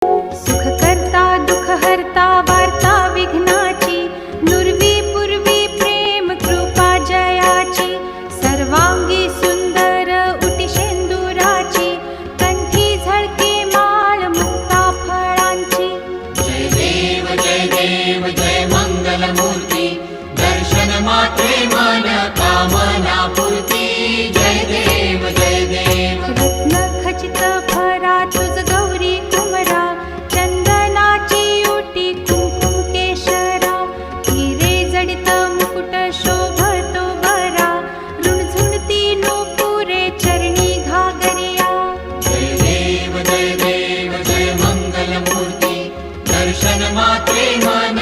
सुख करता दुःख हरता वार्ता विघ्नाची, नुरवी पूर्वी प्रेम कृपा जयाची, सर्वांगी सुंदर उटी शेंदुराची, कंठी झळके माळ मुक्ता फळांची. जय देव जय मंगलमूर्ती, दर्शन मात्रे मन कामना पूर्ती. जय देव रत्न खचित भरा तुझ गौरी कुमरा, चंदनाची उटी कुंकुम केशरा, हिरे जडित मुकुट शोभतो बरा, रुणझुणती नूपुरे चरणी घागरिया. जय देव जय मंगलमूर्ती, दर्शन मात्रे मन